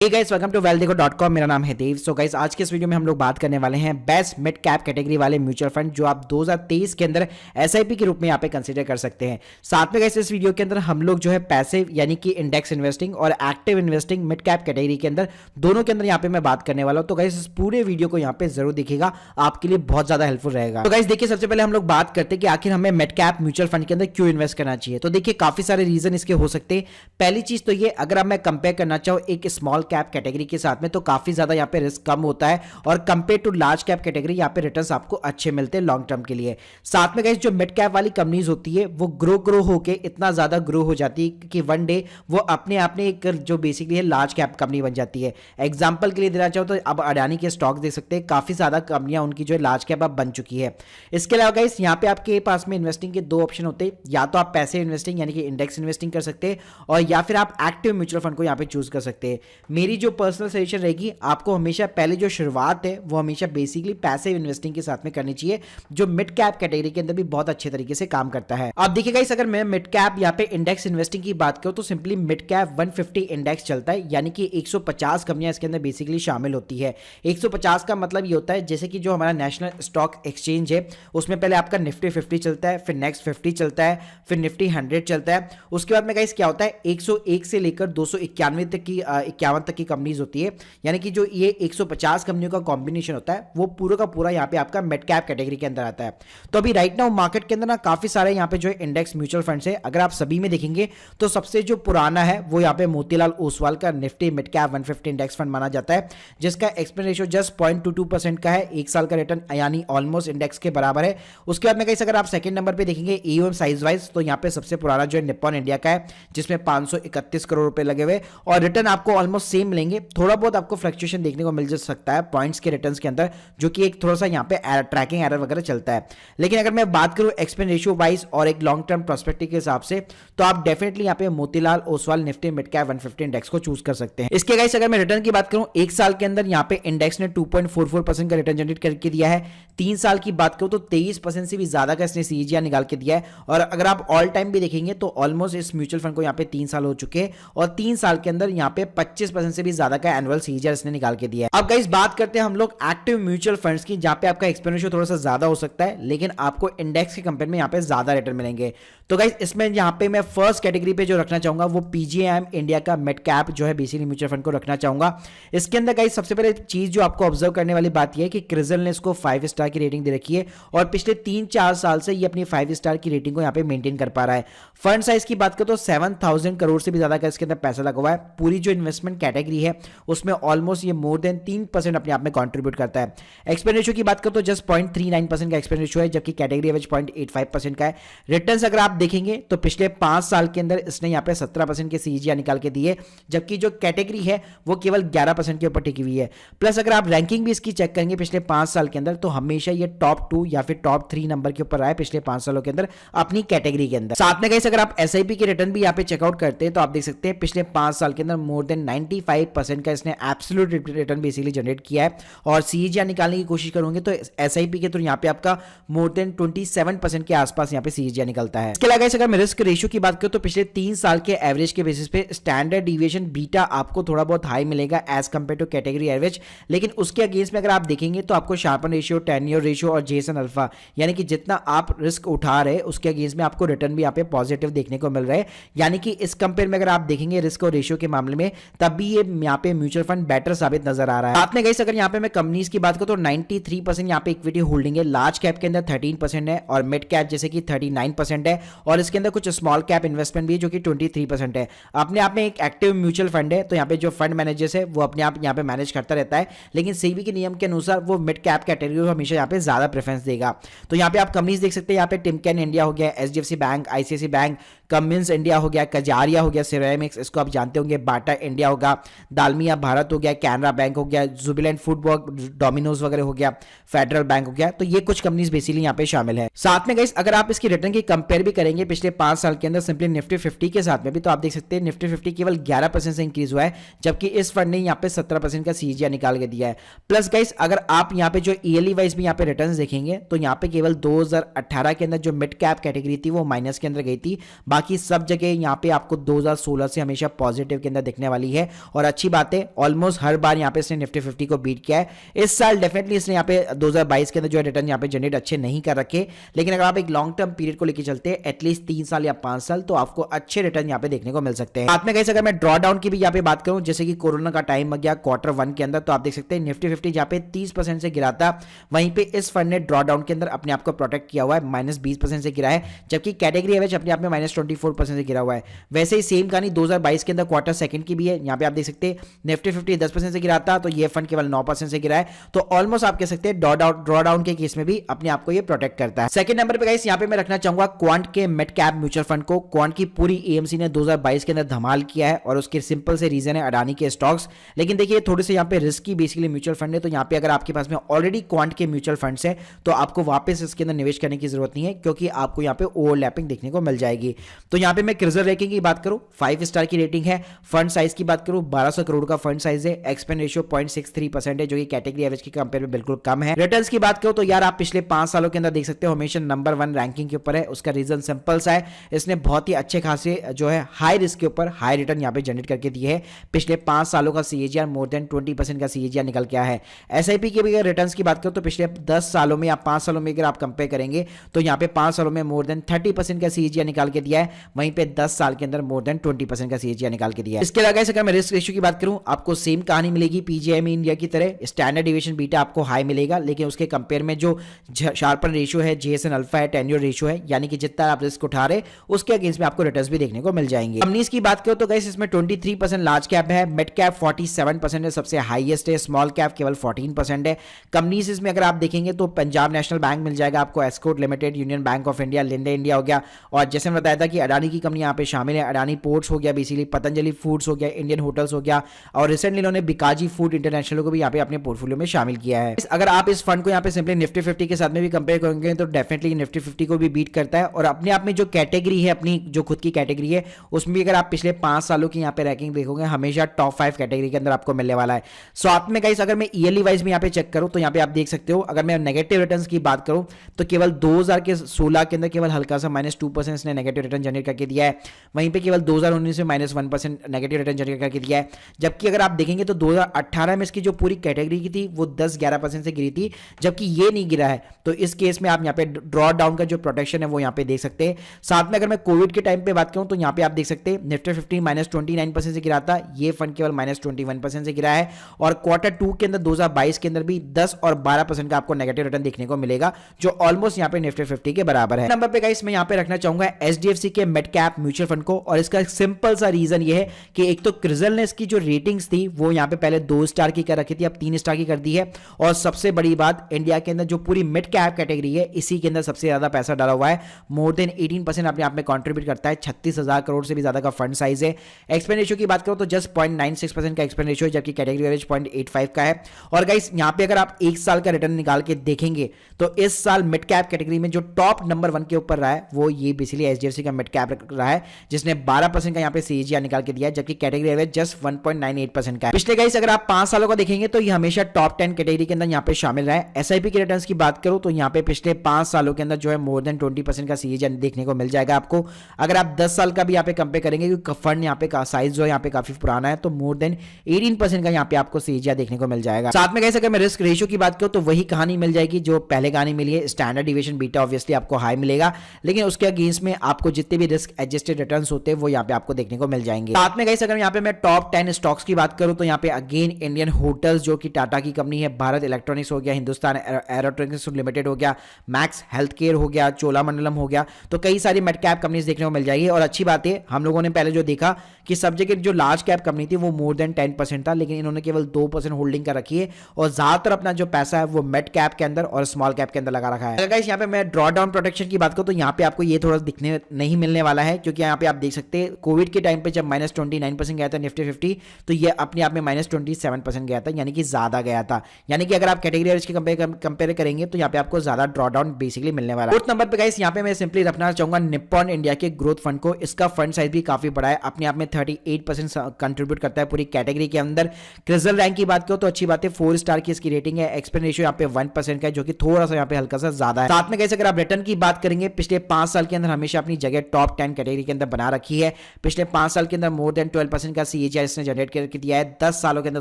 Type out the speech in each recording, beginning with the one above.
Hey guys, welcome to वेल्थदेखो.com। मेरा नाम है देव। सो गाइस, आज के इस वीडियो में हम लोग बात करने वाले हैं बेस्ट मिड कैप कैटेगरी वाले म्यूचुअल फंड जो आप 2023 के अंदर एसआईपी के रूप में यहाँ पे कंसीडर कर सकते हैं। साथ में गाइस इस वीडियो के अंदर हम लोग जो है पैसिव यानी कि इंडेक्स इन्वेस्टिंग और active investing mid cap category के अंदर दोनों के अंदर यहाँ पे मैं बात करने वाला हूँ। तो गाइस इस पूरे वीडियो को यहाँ पे जरूर देखिएगा, आपके लिए बहुत ज्यादा हेल्पफुल रहेगा। तो गाइस देखिए, सबसे पहले हम लोग बात करते हैं कि आखिर हमें मिड कैप म्यूचुअल फंड के अंदर क्यों इन्वेस्ट करना चाहिए। तो देखिए, काफी सारे रीजन इसके हो सकते हैं। पहली चीज तो ये, अगर अब मैं कंपेयर करना चाहूँ एक स्मॉल कैप कैटेगरी के साथ में, तो काफी ज्यादा यहाँ पे रिस्क कम होता है और compare to large cap category यहाँ पे रिटर्न्स आपको अच्छे मिलते हैं लॉन्ग टर्म के लिए। साथ में गाइस जो मिड कैप वाली कंपनीज होती है वो ग्रो होके इतना ज्यादा ग्रो हो जाती है कि वन डे वो अपने आप में एक जो बेसिकली है लार्ज कैप कंपनी बन जाती है। एग्जांपल के लिए देना चाहो तो अब अडानी के स्टॉक देख सकते हैं, काफी ज्यादा कंपनियां उनकी जो है लार्ज कैप अब बन चुकी है। इसके अलावा गाइस यहाँ पे आपके पास में इन्वेस्टिंग के दो ऑप्शन होते हैं, या तो आप पैसे इन्वेस्टिंग यानी कि इंडेक्स इन्वेस्टिंग कर सकते हैं और या फिर आप एक्टिव म्यूचुअल फंड को यहाँ पे चूज कर सकते हैं। मेरी जो पर्सनल सजेशन रहेगी, आपको हमेशा पहले जो शुरुआत है वो हमेशा बेसिकली पैसिव इन्वेस्टिंग के साथ में करनी चाहिए, जो मिड कैप कैटेगरी के अंदर भी बहुत अच्छे तरीके से काम करता है। अब देखिए गाइस, अगर मैं मिड कैप यहाँ पे इंडेक्स इन्वेस्टिंग की बात करूं तो सिंपली मिड कैप 150 इंडेक्स चलता है, यानी कि 150 कंपनियां इसके अंदर बेसिकली शामिल होती है। 150 का मतलब ये होता है जैसे कि जो हमारा नेशनल स्टॉक एक्सचेंज है उसमें पहले आपका निफ्टी 50 चलता है, फिर नेक्स्ट 50 चलता है, फिर निफ्टी 100 चलता है। उसके बाद में गाइस क्या होता है, 101 से लेकर 291 तक की 51 तक की कंपनीज होती है, यानी कि जो ये 150 कंपनियों का कॉम्बिनेशन होता है वो पूरा का पूरा यहाँ पे आपका मिड कैप कैटेगरी के अंदर आता है। तो अभी राइट नाउ मार्केट के अंदर ना काफी सारे यहाँ पे जो इंडेक्स म्यूचुअल फंड्स है, अगर आप सभी में देखेंगे तो सबसे जो पुराना है वो यहाँ पे मोतीलाल ओसवाल का Nifty mid cap 150 index fund माना जाता है, जिसका एक्सपेंस रेशियो जस्ट 0.22% का है, एक साल का रिटर्न यानी ऑलमोस्ट इंडेक्स के बराबर है। उसके बाद में कहीं अगर आप सेकंड नंबर पे देखेंगे एयूएम साइज वाइज, तो यहाँ पे सबसे पुराना जो है निप्पॉन इंडिया का है, जिसमें 531 करोड़ रुपए लगे हुए और रिटर्न आपको ऑलमोस्ट सेम मिलेंगे। थोड़ा बहुत आपको फ्लक्चुएशन देखने को मिल सकता है पॉइंट्स के रिटर्न्स के अंदर, जो कि एक थोड़ा सा यहाँ पे ट्रैकिंग एरर वगैरह चलता है। लेकिन अगर मैं बात करूं एक्सपेंस रेशियो वाइज और एक लॉन्ग टर्म प्रोस्पेक्टिव के हिसाब से, तो आप डेफिनेटली यहाँ पे Motilal Oswal Nifty mid cap 150 index को चूज कर सकते हैं। इसके गाइस अगर मैं रिटर्न की बात करूं, एक साल के अंदर यहाँ पे इंडेक्स ने 2.44% का रिटर्न जनरेट करके दिया है। 3 साल की बात करूं तो 23% से भी ज्यादा का इसने सीजीआर निकाल के दिया है। और अगर आप ऑल टाइम भी देखेंगे तो ऑलमोस्ट इस म्यूचुअल फंड को यहाँ पे 3 साल हो चुके हैं और 3 साल के अंदर यहाँ पे 25% से भी ज्यादा का एनुअल सीजीआर इसने निकाल के दिया है। अब गाइस बात करते हैं हम लोग एक्टिव म्यूचुअल फंड्स की, जहां पे आपका एक्सपेंस रेशियो थोड़ा सा ज्यादा हो सकता है, लेकिन आपको इंडेक्स के कंपेयर में यहाँ पे ज्यादा रिटर्न मिलेंगे। तो गाइस इसमें यहाँ पे मैं फर्स्ट कैटेगरी पे जो रखना चाहूंगा वो पीजीआईएम इंडिया का मिड कैप जो है बेसिकली म्यूचुअल फंड को रखना चाहूंगा। इसके अंदर गाइस सबसे पहले चीज जो आपको ऑब्जर्व करने वाली बात यह है कि क्रिजल ने इसको 5 स्टार की रेटिंग दे रखी है और पिछले 3-4 साल से ये अपनी 5 स्टार की रेटिंग को यहाँ पे मेंटेन कर पा रहा है। फंड साइज की बात करें तो 7000 करोड़ से भी ज्यादा का इसके अंदर पैसा लगा हुआ है। पूरी जो इन्वेस्टमेंट कैटेगरी है उसमें ऑलमोस्ट ये मोर देन 3% अपने आप में कंट्रीब्यूट करता है। एक्सपेंस रेशियो की बात करें तो जस्ट 0.39% का एक्सपेंस रेशियो है, जबकि कैटेगरी एवरेज 0.85% का है। रिटर्न्स अगर आप देखेंगे तो पिछले 5 साल के अंदर इसने यहाँ पे 17% के सीजीआर निकाल के दिए, जबकि जो कैटेगरी है वो केवल 11% के ऊपर टिकी हुई है। प्लस अगर आप रैंकिंग भी इसकी चेक करेंगे पिछले 5 साल के अंदर, तो हमेशा ये टॉप 2 या फिर टॉप 3 नंबर के ऊपर रहा है पिछले 5 सालों के अंदर अपनी कैटेगरी के अंदर। साथ में गाइस अगर आप एसआईपी के रिटर्न भी यहाँ पे चेकआउट करते हैं तो आप देख सकते हैं पिछले 5 साल के अंदर मोर देन 95% का इसने एब्सोल्यूट रिटर्न बेसिकली जनरेट किया है। और सीजीआर निकालने की कोशिश करोगे तो एसआईपी के थ्रू यहाँ पे आपका मोर देन 27% के आसपास यहाँ पे सीजीआर निकलता है। इसके अलावा अगर मैं रिस्क रेशियो की बात करूं तो पिछले 3 साल के एवरेज के बेसिस पे स्टैंडर्ड डिविएशन बीटा आपको थोड़ा बहुत हाई मिलेगा as compare to category average, लेकिन उसके अगेंस्ट में अगर आप देखेंगे तो आपको शार्पन रेशियो, 10 ईयर रेशियो और जेसन अल्फा, यानी कि जितना आप रिस्क उठा रहे हैं उसके अगेंस्ट में आपको रिटर्न भी यहाँ पे पॉजिटिव देखने को मिल रहा है। यानी कि इस कंपेयर में अगर आप देखेंगे रिस्क और रेशियो के मामले में, तब भी ये यहाँ पे म्यूचुअल फंड बेटर साबित नजर आ रहा है। साथ में गाइस अगर यहाँ पे मैं कंपनीज की बात करूं तो 93% यहाँ पे इक्विटी होल्डिंग है, लार्ज कैप के अंदर 13% है और मिड कैप जैसे कि 39% है और इसके अंदर कुछ स्मॉल कैप इन्वेस्टमेंट भी है जो कि 23% है। अपने आप में एक एक्टिव म्यूचुअल फंड है, तो यहाँ पे जो फंड मैनेजर्स है वो अपने आप यहाँ पे मैनेज करता रहता है, लेकिन सेबी के नियम के अनुसार वो मिड कैप कैटेगरी को हमेशा यहाँ पे ज्यादा प्रेफरेंस देगा। तो यहाँ पे आप कंपनीज देख सकते हैं, यहाँ पे टिमकेन इंडिया हो गया, HDFC bank, ICICI bank, Cummins India हो गया, कजारिया हो गया, सिरेमिक्स इसको आप जानते होंगे, बाटा इंडिया होगा, दालमिया भारत हो गया, कैनरा बैंक हो गया, जुबिलेंट फूडवर्क, डोमिनोज वगैरह हो गया, फेडरल बैंक हो गया। तो ये कुछ कंपनीज बेसिकली यहाँ पे शामिल है। साथ में गाइस अगर आप इसकी रिटर्न की कंपेयर भी करेंगे पिछले 5 साल के अंदर सिंपली निफ्टी 50 के साथ में भी, तो आप देख सकते हैं निफ्टी 50 केवल 11% से इंक्रीज हुआ है, जबकि इस फंड ने यहाँ पे 17% का सीजीआर निकाल के दिया है। प्लस गाइस अगर आप यहाँ पे जो ईयरली वाइज भी यहाँ पे रिटर्न्स देखेंगे तो यहाँ पे केवल 2018 के अंदर जो मिड कैप कैटेगरी थी वो माइनस के अंदर गई थी, बाकी सब जगह यहाँ पे आपको 2016 से हमेशा पॉजिटिव के अंदर दिखने वाली है। और अच्छी बात है ऑलमोस्ट हर बार यहाँ पे इसने निफ्टी 50 को बीट किया है। इस साल डेफिनेटली इसने यहाँ पे 2022 के अंदर जो है रिटर्न यहाँ पे जनरेट अच्छे नहीं कर रखे, लेकिन अगर आप एक लॉन्ग टर्म पीरियड को लेकर चलते हैं एटलीस्ट 3 साल या 5 साल, तो आपको अच्छे रिटर्न यहाँ पे देखने को मिल सकते हैं। साथ में कैसे अगर मैं ड्रॉ डाउन की भी यहाँ पे बात करूं, जैसे कि कोरोना का टाइम आ गया Q1 के अंदर, तो आप देख सकते हैं निफ्टी 50 जहाँ पे 30% से गिरा था, वहीं पे इस फंड ने ड्रॉ डाउन के अंदर अपने आप को प्रोटेक्ट किया हुआ है, -20% से गिरा है, जबकि कैटेगरी एवरेज अपने आप में -24% से गिरा हुआ है। वैसे ही सेम कहानी 2022 के अंदर Q2 की भी है। यहाँ पे आप देख सकते हैं निफ्टी 50 10% से गिरा था, तो ये फंड केवल 9% से गिरा है। तो ऑलमोस्ट आप कह सकते हैं ड्रॉ डाउन के केस में भी अपने आप को ये प्रोटेक्ट करता है। सेकंड नंबर पे गाइस यहाँ पे मैं रखना चाहूंगा क्वांट के मिड कैप म्यूचुअल फंड को। क्वांट की पूरी एएमसी ने 2022 के अंदर धमाल किया है और उसके सिंपल से रीजन है अडानी के स्टॉक्स। लेकिन देखिए थोड़े से यहाँ पे रिस्की बेसिकली म्यूचुअल फंड है, तो यहाँ पे अगर आपके पास में ऑलरेडी क्वांट के म्यूचुअल फंड्स है तो आपको वापस इसके अंदर निवेश करने की जरूरत नहीं है, क्योंकि आपको यहाँ पे ओवरलैपिंग देखने को मिल जाएगी। तो यहाँ पे मैं क्रिजल रेटिंग की बात करूं 5 स्टार की रेटिंग है। फंड साइज की बात करूं 1200 करोड़ का फंड साइज है। एक्सपेंड रेशियो 0.63% है, जो कि कैटेगरी एवरेज की कंपेयर में बिल्कुल कम है। रिटर्न्स की बात करूं तो यार आप पिछले 5 सालों के अंदर देख सकते हो हमेशा नंबर 1 रैंकिंग के ऊपर है। उसका रीजन सिंपल सा है, इसने बहुत ही अच्छे खासे जो है हाई रिस्क के ऊपर हाई रिटर्न यहाँ पे जनरेट करके दिए है। पिछले 5 सालों का सीएजीआर मोर देन 20% का सीएजीआर निकल के आया है। एसआईपी के भी अगर रिटर्न्स की बात करो तो पिछले 10 सालों में या 5 सालों में अगर आप कंपेयर करेंगे तो यहाँ पे 5 सालों में मोर देन 30% का सीएजीआर निकाल के दिया है, वहीं पे 10 साल के अंदर मोर देन 20% का सीएजीआर निकाल के दिया है। इसके अलावा अगर मैं रिस्क रेशियो की बात करूं आपको सेम कहानी मिलेगी पीजीआईएमई इंडिया की तरह। स्टैंडर्ड डिविएशन बीटा आपको हाई मिलेगा, लेकिन उसके कंपेयर में जो शार्पन रेशियो है, जेएसएन अल्फा है, टेन्योर रेशियो है, यानी कि जितना आप रिस्क उठा रहे उसके अगेंस्ट में आपको रिटर्न्स भी देखने को मिल जाएंगे। कंपनीज की बात करो तो गाइस इसमें 23% लार्ज कैप है, मिड कैप 47% है, सबसे हाईएस्ट है, स्मॉल कैप केवल 14% है। कंपनीज इसमें अगर आप देखेंगे तो पंजाब नेशनल बैंक मिल जाएगा आपको, escort limited, union bank of India, Linde India हो गया, और जैसे मैं बताया था कि अडानी की कंपनी यहाँ पे शामिल है। अडानी पोर्ट्स हो गया, बेसिकली पतंजलि फूड्स हो गया, इंडियन होटल्स हो गया, और रिसेंटली इन्होंने बिकाजी फूड इंटरनेशनल को भी यहाँ पे अपने पोर्टफोलियो में शामिल किया है। अगर आप इस फंड को यहाँ पे सिंपली निफ्टी 50 के साथ में भी कंपेयर करेंगे तो डेफिनेटली निफ्टी 50 को भी बीट करता है, और अपने आप में जो कैटेगरी है, अपनी जो खुद की कैटेगरी है, उसमें भी अगर आप पिछले 5 सालों की यहाँ पे रैंकिंग देखोगे हमेशा टॉप 5 कैटेगरी के अंदर आपको मिलने वाला है। साथ में गाइस अगर मैं ईयरली वाइज में यहाँ पे चेक करूँ तो यहाँ पे आप देख सकते हो, अगर मैं नेगेटिव रिटर्न्स की बात करूँ तो केवल 2016 के अंदर केवल हल्का सा -2% इसने नेगेटिव रिटर्न जनरेट करके दिया है, वहीं पे केवल 2019 में -1% नेगेटिव रिटर्न जनरेट करके दिया है। जबकि अगर आप देखेंगे तो 2018 में इसकी जो पूरी कैटेगरी की थी वो 10-11% से गिरी थी, जबकि ये नहीं गिरा है। तो इस केस में आप यहाँ पे ड्रॉ डाउन का जो प्रोटेक्शन है वो यहाँ पे देख सकते हैं। साथ में अगर मैं कोविड के टाइम पे बात करूँ तो यहाँ पे आप देख सकते हैं निफ्टी 50 -29% से गिरा था, ये फंड केवल -21% से गिरा है, और Q2 के अंदर 2022 के अंदर भी 10 और 12% का आपको नेगेटिव रिटर्न देखने को मिलेगा, जो ऑलमोस्ट यहाँ पे निफ्टी 50 के बराबर है। नंबर पे गाइस मैं यहाँ पे रखना चाहूंगा एचडीएफसी के मिड कैप म्यूचुअल फंड को, और इसका सिंपल सा रीजन ये है कि एक तो क्रिजल ने इसकी जो रेटिंग्स थी वो यहाँ पे पहले 2 स्टार की कर रखी थी, अब 3 स्टार की कर दी है, और सबसे बड़ी बात इंडिया के अंदर जो पूरी मिड कैप कैटेगरी है इसी के अंदर सबसे ज्यादा पैसा डाला हुआ है, मोर देन 18% अपने आप में कंट्रीब्यूट करता है। 36,000 करोड़ से भी ज्यादा का फंड साइज है। एक्सपेंड रेशियो की बात करो तो जस्ट 0.96% का एक्सपेंड रेशियो है, जबकि कैटेगरी एवरेज 0.85 का है। और गाइस यहाँ पे अगर आप 1 साल का रिटर्न निकाल के देखेंगे तो इस साल मिड कैप कैटेगरी में जो टॉप नंबर 1 के ऊपर रहा है वो ये बेसिकली एचडीएफसी का मिड कैप रहा है, जिसने 12% का यहाँ पे सीएजीआर निकाल के दिया है, जबकि कैटेगरी एवरेज जस्ट 1.98% का है। पिछले गाइस अगर आप 5 सालों का देखेंगे तो ये हमेशा टॉप 10 कैटेगरी के अंदर यहाँ पे शामिल रहा है। एसआईपी के रिटर्न्स की बात करूं तो यहाँ पे पिछले 5 सालों के अंदर जो है मोर देन 20% का सीएजीआर देखने को मिल जाएगा आपको। अगर आप 10 साल का भी यहाँ पे कंपेयर करेंगे, क्योंकि फंड यहाँ पे का साइज जो है यहाँ पे काफी पुराना है, तो मोर देन 18% का यहाँ पे आपको सीएजीआर देखने को मिल जाएगा। साथ में गाइस अगर मैं रिस्क रेशियो की बात करूं तो वही कहानी मिल जाएगी जो पहले कहानी मिली है। स्टैंडर्ड डिविएशन बीटा ऑब्वियसली आपको हाई मिलेगा, लेकिन उसके अगेंस्ट में आपको जितने भी रिस्क एडजस्टेड रिटर्न्स होते हैं वो यहाँ पे आपको देखने को मिल जाएंगे। साथ में गाइस अगर यहाँ पे मैं टॉप 10 स्टॉक्स की बात करूं तो यहाँ पे अगेन इंडियन होटल्स जो कि टाटा की कंपनी है, भारत इलेक्ट्रॉनिक्स हो गया, हिंदुस्तान एरोनॉटिक्स लिमिटेड हो गया, मैक्स हेल्थ केयर हो गया, चोलामंडलम हो गया, तो कई सारी मिड कैप कंपनीज देखने को मिल जाएगी। और अच्छी बात है हम लोगों ने पहले जो देखा कि सब जगह जो लार्ज कैप कंपनी थी वो मोर देन 10% था, लेकिन इन्होंने केवल 2% होल्डिंग कर रखी है, और ज्यादातर अपना जो पैसा है वो मिड कैप के अंदर और स्मॉल कैप के अंदर लगा रखा है। अगर गाइस यहाँ पे मैं ड्रॉ डाउन प्रोटेक्शन की बात करूं तो यहाँ पे आपको ये थोड़ा दिखने नहीं मिलने वाला है, क्योंकि यहाँ पे आप देख सकते हैं कोविड के टाइम पे जब -29% गया था निफ्टी 50, तो ये अपने आप में -27% गया था, यानी कि ज्यादा गया था। यानी कि अगर आप कैटेगरी एवरेज की कंपेयर करेंगे तो यहाँ पे आपको ज्यादा ड्रॉ डाउन बेसिकली मिलने वाला है। फोर्थ नंबर पे गाइस यहाँ पे मैं सिंपली रखना चाहूंगा निप्पॉन इंडिया के ग्रोथ फंड को। इसका फंड साइज भी काफी बड़ा है, अपने आप में 38% कंट्रीब्यूट करता है पूरी कैटेगरी के अंदर। क्रिजल रैंक की बात करो तो अच्छी बात है, 4 स्टार की इसकी रेटिंग है। एक्सपेंड रेशियो यहाँ पे 1% का है, जो कि थोड़ा सा यहाँ पे हल्का सा ज्यादा है। साथ में कैसे अगर आप रिटर्न की बात करेंगे, पिछले 5 साल के अंदर हमेशा अपनी जगह टॉप 10 कैटेगरी के अंदर बना रखी है। पिछले 5 साल के अंदर मोर देन 12% का सीएजीआर सीजीआई इसने जनरेट करके दिया है 10 सालों के अंदर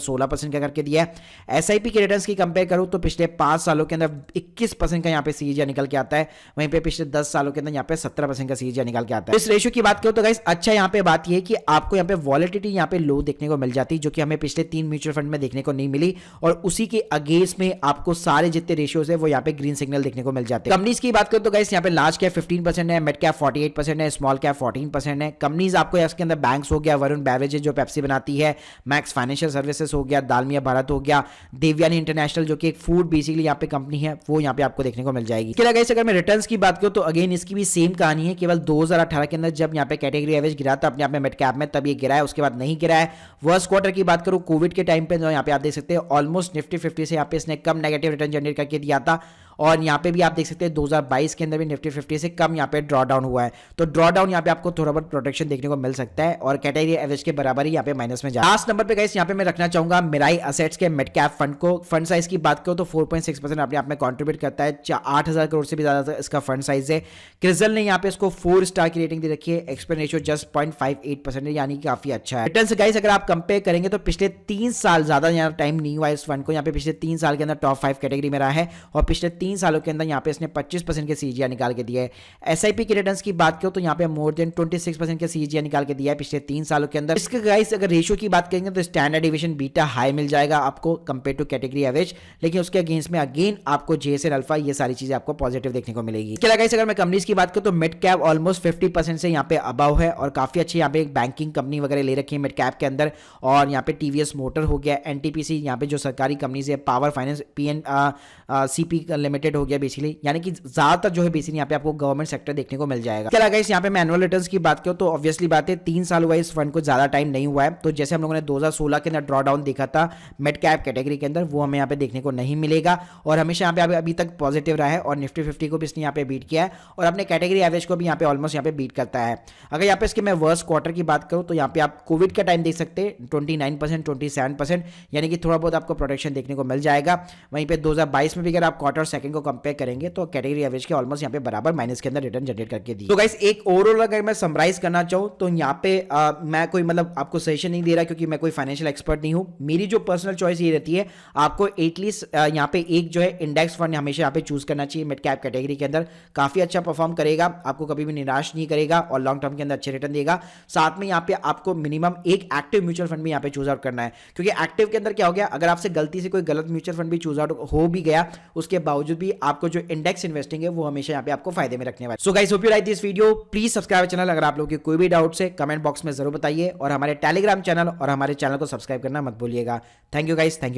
16% का करके दिया है। एसआईपी के रिटर्न्स की कंपेयर करूं तो पिछले 5 सालों के अंदर 21% का यहाँ पे सीजीआई निकल के आता है, वहीं पे पिछले 10 सालों के अंदर यहाँ पे 17% का सीजीआई निकल के आता है। इस रेशियो की बात करूं तो गाइस अच्छा यहाँ पे बात यह कि आपको यहाँ पे वॉलेटिलिटी यहाँ पे लो देखने को मिल जाती है, जो कि हमें पिछले 3 म्यूचुअल फंड में देखने को नहीं मिली, और उसी के अगेंस्ट में आपको सारे जितने रेशियोज है वो यहाँ पे ग्रीन सिग्नल देखने को मिल जाते हैं। कंपनीज की बात करूं तो गाइस यहाँ पे लार्ज कैप 15% है, मिड कैप 48% है, स्मॉल कैप 14% है। कंपनीज आपको इसके अंदर बैंक्स हो गया, वरुण बेवरेजेस जो पेप्सी बनाती है, मैक्स फाइनेंशियल सर्विसेज हो गया, दालमिया भारत हो गया, देवयानी इंटरनेशनल जो कि एक फूड बेसिकली यहाँ पे कंपनी है, वो यहाँ पे आपको देखने को मिल जाएगी। इसके अलावा अगर मैं रिटर्न्स की बात करूं तो अगेन इसकी भी सेम कहानी है, केवल 2018 के अंदर जब यहाँ पे कैटेगरी एवरेज गिरा था अपने आप में मिड कैप में, तब ये गिरा है, उसके बाद नहीं गिरा है। वर्स्ट क्वार्टर की बात करूं कोविड के टाइम पे, जो यहाँ पे आप देख सकते हैं ऑलमोस्ट निफ्टी 50 से यहाँ पे इसने कम नेगेटिव रिटर्न जनरेट करके दिया था, और यहाँ पे भी आप देख सकते हैं 2022 के अंदर भी निफ्टी 50 से कम यहाँ पे ड्रॉ डाउन हुआ है, तो ड्रॉ डाउन यहाँ पे आपको थोड़ा बहुत प्रोटेक्शन देखने को मिल सकता है, और कैटेगरी एवरेज के बराबर ही यहाँ पे माइनस में जा। लास्ट नंबर पे गाइस यहाँ पे मैं रखना चाहूंगा मिराई एसेट्स के मिड कैप फंड को। फंड साइज की बात करो तो 4.6% अपने आप में कॉन्ट्रीब्यूट करता है, 8,000 करोड़ से भी ज्यादा इसका फंड साइज है। क्रिजल ने यहाँ पे इसको 4 स्टार की रेटिंग दे रखी है, एक्सपेंस रेशियो जस्ट 0.58% है, यानी कि काफी अच्छा है। रिटर्न्स गाइस अगर आप कंपेयर करेंगे तो पिछले 3 साल ज्यादा यहाँ टाइम नहीं हुआ इस फंड को, यहाँ पे पिछले 3 साल के अंदर टॉप 5 कैटेगरी में रहा है, और पिछले 3 सालों के अंदर यहाँ पे इसने 25% के सीजीआई निकाल के दिया है। एसआईपी के रिटर्न्स की बात करो तो यहाँ पे मोर देन 26% के सीजीआई निकाल के दिया है पिछले 3 सालों के अंदर। इसके गाइस अगर रेशियो की बात करेंगे तो स्टैंडर्ड डिविएशन बीटा हाई मिल जाएगा आपको कंपेयर टू कैटेगरी एवरेज, लेकिन उसके अगेंस्ट में अगेन आपको जेएसएल अल्फा ये सारी चीजें आपको पॉजिटिव देखने को मिलेगी। इसके अलावा गाइस अगर मैं कंपनीज की बात करूं तो मिड कैप ऑलमोस्ट 50% से यहाँ पे अबव है, और काफी अच्छी यहाँ पे एक बैंकिंग कंपनी वगैरह ले रखी है मिड कैप के अंदर, और यहाँ पे टीवीएस मोटर हो गया, एनटीपीसी यहाँ पे जो सरकारी कंपनीज है, पावर फाइनेंस सीपी लिमिटेड हो गया बेसिकली, यानी कि ज्यादातर जो है बेसिकली यहाँ पे आपको गवर्नमेंट सेक्टर देखने को मिल जाएगा। क्या लगा इस यहाँ पे मैं एनुअल रिटर्न्स की बात करूं तो ऑब्वियसली बात है 3 साल हुआ इस फंड को, ज्यादा टाइम नहीं हुआ है, तो जैसे हम लोगों ने 2016 के अंदर ड्रॉ डाउन देखा था मिड कैप कैटेगरी के अंदर, वो हमें यहाँ पे देखने को नहीं मिलेगा, और हमेशा यहाँ पे अभी तक पॉजिटिव रहा है, और निफ्टी 50 को भी इसने यहाँ पे बीट किया है, और अपने कैटेगरी एवरेज को भी यहाँ पे ऑलमोस्ट यहाँ पे बीट करता है। अगर यहाँ पे इसके मैं वर्स्ट क्वार्टर की बात करूँ तो यहाँ पे आप कोविड का टाइम देख सकते हैं 29%, 27%, यानी कि थोड़ा बहुत आपको प्रोटेक्शन देखने को मिल जाएगा। वहीं पे 2022 में भी अगर आप क्वार्टर सेकंड को कंपेयर करेंगे तो कैटेगरी एवरेज के ऑलमोस्ट यहाँ पे बराबर माइनस के अंदर रिटर्न जनरेट करके दी। तो गाइस एक ओवरऑल अगर मैं समराइज करना चाहूँ तो यहाँ पे मैं कोई मतलब आपको सजेशन नहीं दे रहा, क्योंकि मैं कोई फाइनेंशियल एक्सपर्ट नहीं हूँ। मेरी जो पर्सनल चॉइस ये रहती है, आपको एटलीस्ट यहाँ पे एक जो है इंडेक्स फंड हमेशा यहाँ पे चूज करना चाहिए मिड कैप कैटेगरी के अंदर, काफी अच्छा परफॉर्म करेगा, आपको कभी भी निराश नहीं करेगा, और लॉन्ग टर्म के अंदर अच्छे रिटर्न देगा। साथ में यहाँ पे आपको मिनिमम एक एक्टिव म्यूचुअल फंड भी यहाँ पे चूज आउट करना है, क्योंकि एक्टिव के अंदर क्या हो गया, अगर आपसे गलती से कोई गलत म्यूचुअल फंड भी चूज आउट हो भी गया, उसके बावजूद भी आपको जो इंडेक्स इन्वेस्टिंग है वो हमेशा यहाँ पे आपको फायदे में रखने वाले। So guys hope you like this video, please subscribe channel. अगर आप लोगों के कोई भी डाउट्स है कमेंट बॉक्स में जरूर बताइए, और हमारे टेलीग्राम चैनल और हमारे चैनल को सब्सक्राइब करना मत भूलिएगा। Thank you guys, thank you.